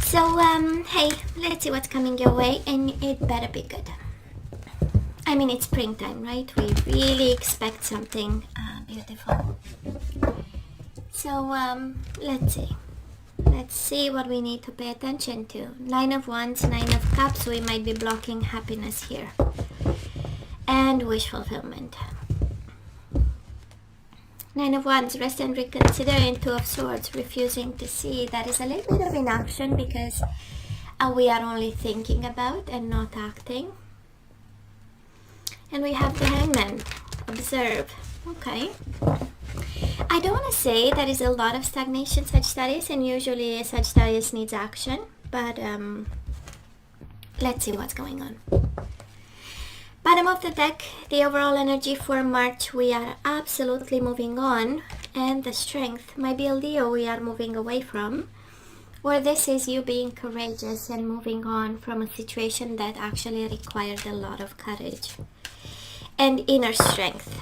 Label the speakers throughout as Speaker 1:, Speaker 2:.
Speaker 1: So, hey, let's see what's coming your way, and it better be good. I mean, it's springtime, right? We really expect something beautiful. So, let's see. Let's see what we need to pay attention to. Nine of Wands, Nine of Cups. We might be blocking happiness here. And wish fulfillment. Nine of Wands, rest and reconsider, and Two of Swords, refusing to see. That is a little bit of inaction because we are only thinking about and not acting. And we have the Hangman, observe. Okay. I don't want to say there is a lot of stagnation, Sagittarius, and usually Sagittarius needs action, but let's see what's going on. Bottom of the deck, the overall energy for March, we are absolutely moving on, and the Strength might be a Leo we are moving away from, or this is you being courageous and moving on from a situation that actually required a lot of courage and inner strength.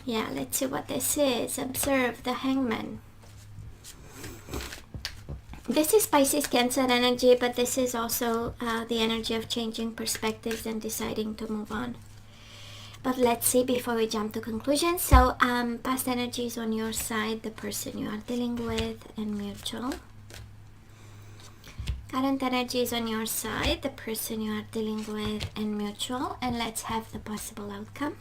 Speaker 1: Yeah, let's see what this is. Observe the Hangman. This is Pisces, Cancer energy, but this is also the energy of changing perspectives and deciding to move on. But let's see before we jump to conclusions. So, past energies on your side, the person you are dealing with, and mutual. Current energies on your side, the person you are dealing with, and mutual. And let's have the possible outcome.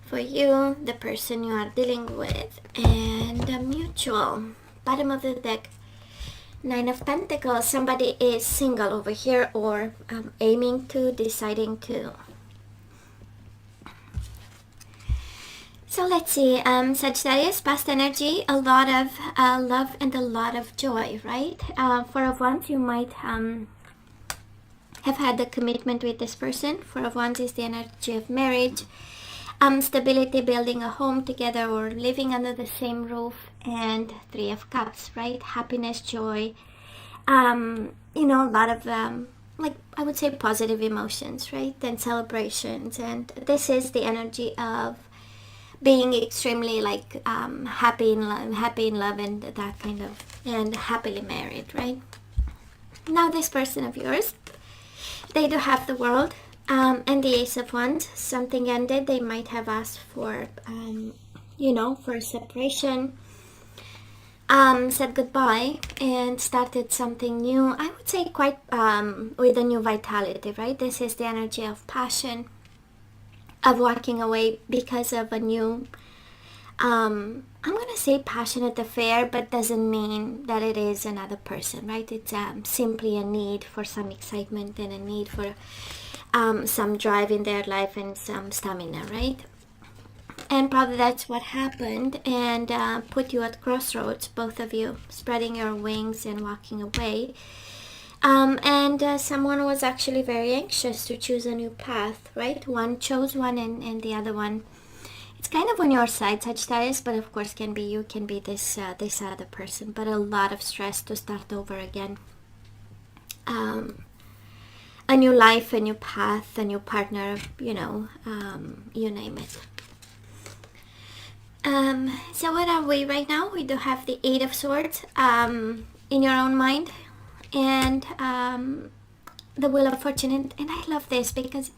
Speaker 1: For you, the person you are dealing with, and the mutual. Bottom of the deck, Nine of Pentacles. Somebody is single over here, or aiming to, deciding to. So let's see, Sagittarius, past energy, a lot of love and a lot of joy, right? Four of Wands, you might have had a commitment with this person. Four of Wands is the energy of marriage. Stability, building a home together or living under the same roof, and Three of Cups, right? Happiness, joy, a lot of like I would say positive emotions, right? And celebrations, and this is the energy of being extremely like happy in love, and that kind of, and happily married, right? Now this person of yours, they do have the World. And the Ace of Wands, something ended. They might have asked for, for separation, said goodbye, and started something new. I would say quite with a new vitality, right? This is the energy of passion, of walking away because of a new, I'm going to say passionate affair, but doesn't mean that it is another person, right? It's simply a need for some excitement and a need for some drive in their life and some stamina, right? And probably that's what happened, and put you at crossroads, both of you, spreading your wings and walking away. And someone was actually very anxious to choose a new path, right? One chose one, and the other one, it's kind of on your side, Sagittarius, but of course can be you, can be this other person, but a lot of stress to start over again. A new life, a new path, a new partner, you name it. So what are we right now? We do have the Eight of Swords in your own mind, and the Wheel of Fortune, and I love this because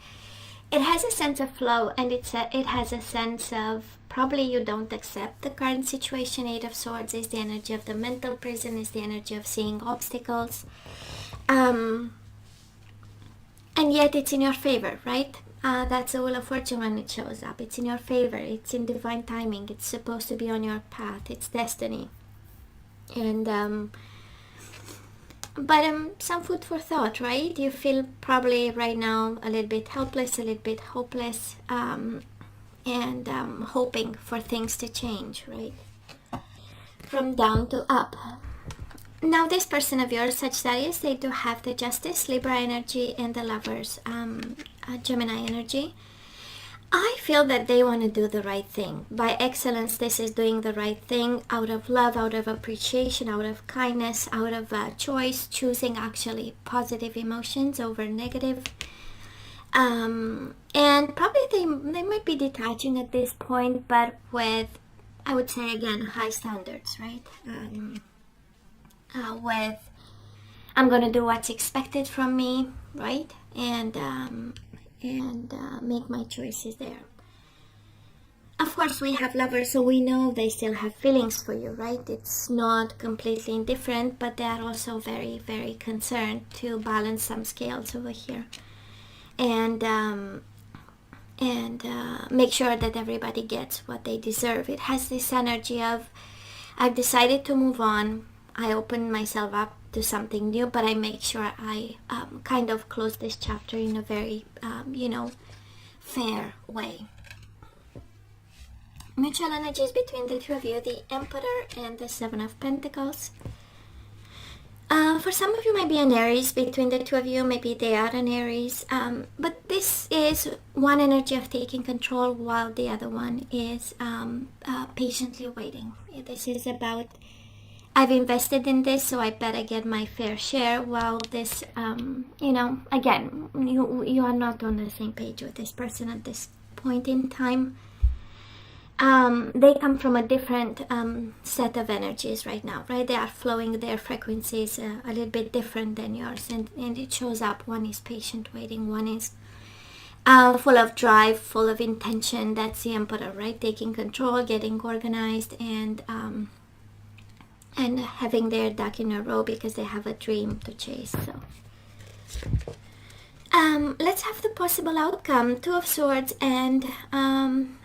Speaker 1: it has a sense of flow, and it has a sense of probably you don't accept the current situation. Eight of Swords is the energy of the mental prison, is the energy of seeing obstacles. And yet it's in your favor, right? That's the Wheel of Fortune when it shows up. It's in your favor. It's in divine timing. It's supposed to be on your path. It's destiny. And some food for thought, right? You feel probably right now a little bit helpless, a little bit hopeless, and hoping for things to change, right? From down to up. Now this person of yours, Sagittarius, they do have the Justice, Libra energy, and the Lovers, Gemini energy. I feel that they want to do the right thing. By excellence, this is doing the right thing out of love, out of appreciation, out of kindness, out of choice, choosing actually positive emotions over negative. And probably they might be detaching at this point, but with I would say again, high standards, right? With I'm gonna do what's expected from me, right? And make my choices there. Of course, we have lovers, so we know they still have feelings for you, right? It's not completely indifferent, but they are also very, very concerned to balance some scales over here, and make sure that everybody gets what they deserve. It has this energy of, I've decided to move on. I open myself up to something new, but I make sure I kind of close this chapter in a very, fair way. Mutual energies between the two of you, the Emperor and the Seven of Pentacles. For some of you, might be an Aries between the two of you. Maybe they are an Aries. But this is one energy of taking control, while the other one is patiently waiting. This is about, I've invested in this, so I better get my fair share. While this, again, you are not on the same page with this person at this point in time. They come from a different set of energies right now, right? They are flowing, their frequencies a little bit different than yours, and it shows up. One is patient waiting, one is full of drive, full of intention. That's the Emperor, right? Taking control, getting organized, and having their duck in a row because they have a dream to chase. So let's have the possible outcome. Two of Swords and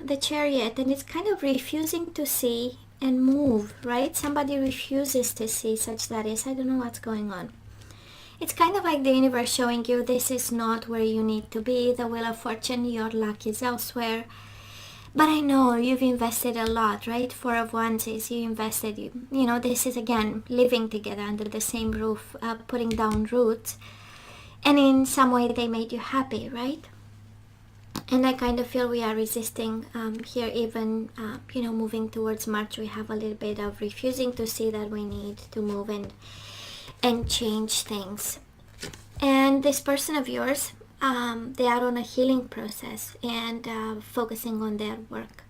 Speaker 1: the Chariot, and it's kind of refusing to see and move, right? Somebody refuses to see Sagittarius. I don't know what's going on. It's kind of like the universe showing you this is not where you need to be. The Wheel of Fortune, your luck is elsewhere. But I know you've invested a lot, right? Four of Wands is you invested, this is again living together under the same roof, putting down roots. And in some way they made you happy, right? And I kind of feel we are resisting here, even, moving towards March. We have a little bit of refusing to see that we need to move and change things. And this person of yours, they are on a healing process and focusing on their work.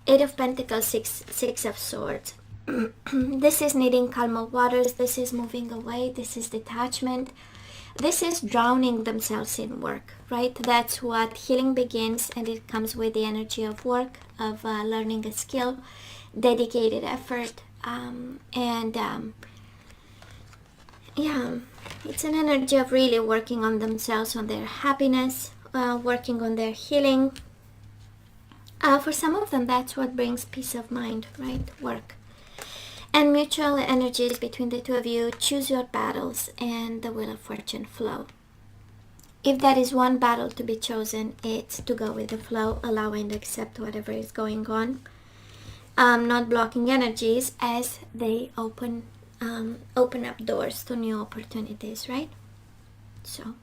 Speaker 1: Eight of Pentacles, Six of Swords. This is needing calmer waters. This is moving away. This is detachment. This is drowning themselves in work, right? That's what healing begins, and it comes with the energy of work, of learning a skill, dedicated effort, it's an energy of really working on themselves, on their happiness, working on their healing. For some of them, that's what brings peace of mind, right? Work. And mutual energies between the two of you, choose your battles, and the Wheel of Fortune flow. If there is one battle to be chosen, it's to go with the flow, allow and accept whatever is going on. Not blocking energies as they open up doors to new opportunities, right? So,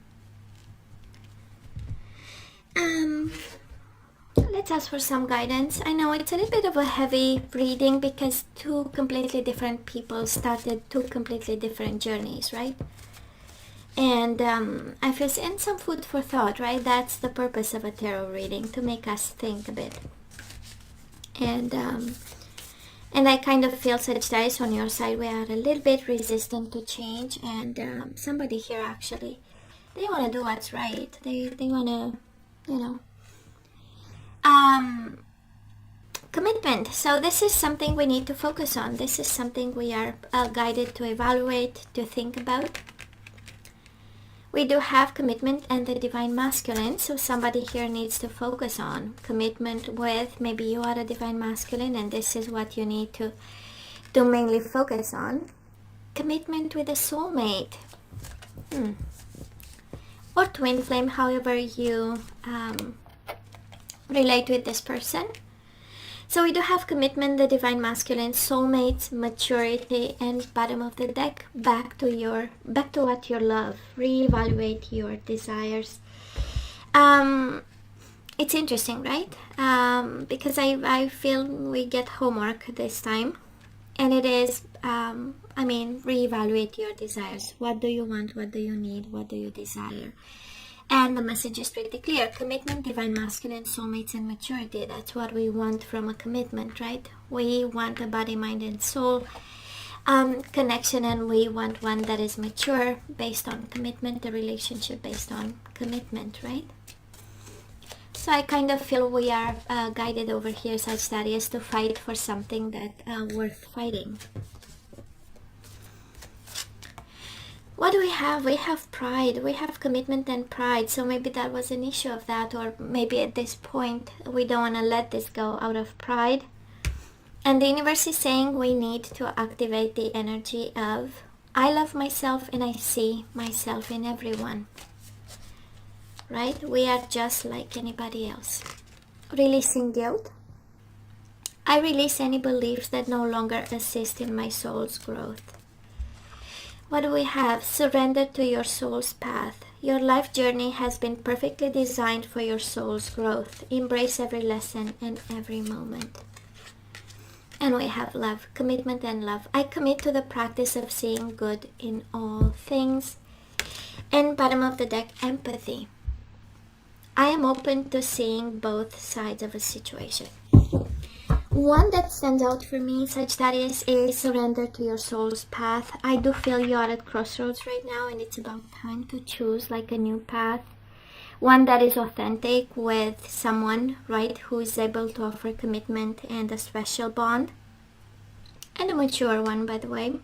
Speaker 1: let's ask for some guidance. I know it's a little bit of a heavy reading because two completely different people started two completely different journeys, right? And I feel and some food for thought, right? That's the purpose of a tarot reading, to make us think a bit. And I kind of feel, Sagittarius, on your side, we are a little bit resistant to change, and somebody here actually, they want to do what's right. They want to, commitment. So this is something we need to focus on. This is something we are guided to evaluate, to think about. We do have commitment and the divine masculine, so somebody here needs to focus on commitment with, maybe you are a divine masculine and this is what you need to mainly focus on. Commitment with a soulmate. Or twin flame, however you relate with this person. So we do have commitment, the divine masculine, soulmates, maturity, and bottom of the deck, back to what you love. Reevaluate your desires. It's interesting, right? Because I feel we get homework this time, and it is reevaluate your desires. What do you want? What do you need? What do you desire? And the message is pretty clear. Commitment, divine masculine, soulmates, and maturity. That's what we want from a commitment, right? We want a body, mind, and soul connection, and we want one that is mature based on commitment, a relationship based on commitment, right? So I kind of feel we are guided over here, Sagittarius, to fight for something that worth fighting. What do we have? We have pride. We have commitment and pride. So maybe that was an issue of that, or maybe at this point we don't want to let this go out of pride. And the universe is saying we need to activate the energy of I love myself and I see myself in everyone. Right? We are just like anybody else. Releasing guilt. I release any beliefs that no longer assist in my soul's growth. What do we have? Surrender to your soul's path. Your life journey has been perfectly designed for your soul's growth. Embrace every lesson and every moment. And we have love, commitment and love. I commit to the practice of seeing good in all things. And bottom of the deck, empathy. I am open to seeing both sides of a situation. One that stands out for me, Sagittarius, is surrender to your soul's path. I do feel you are at crossroads right now, and it's about time to choose like a new path. One that is authentic with someone, right, who is able to offer commitment and a special bond. And a mature one, by the way.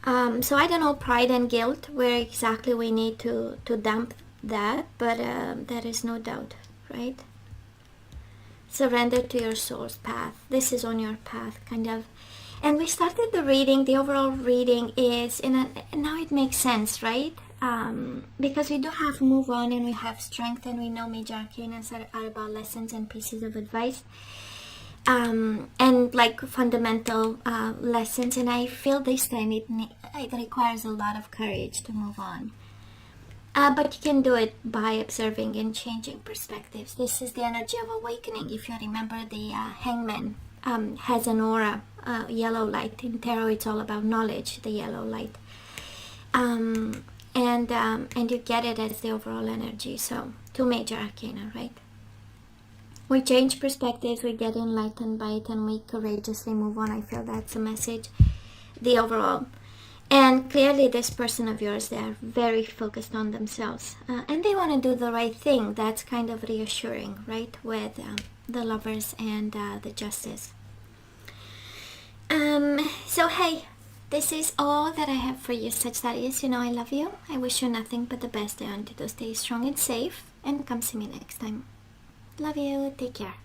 Speaker 1: So I don't know, pride and guilt, where exactly we need to dump that, but there is no doubt, right? Surrender to your soul's path. This is on your path, kind of. And we started the reading. The overall reading is now it makes sense, right? Because we do have move on, and we have strength, and we know major arcana are about lessons and pieces of advice, and like fundamental lessons. And I feel this time it requires a lot of courage to move on. But you can do it by observing and changing perspectives. This is the energy of awakening. If you remember, the hangman has an aura, yellow light. In tarot, it's all about knowledge, the yellow light. And you get it as the overall energy. So, two major arcana, right? We change perspectives, we get enlightened by it, and we courageously move on. I feel that's a message, the overall. And clearly this person of yours, they are very focused on themselves. And they want to do the right thing. That's kind of reassuring, right? With the lovers and the justice. So hey, this is all that I have for you, Sagittarius. You know I love you. I wish you nothing but the best. I want you to stay strong and safe. And come see me next time. Love you. Take care.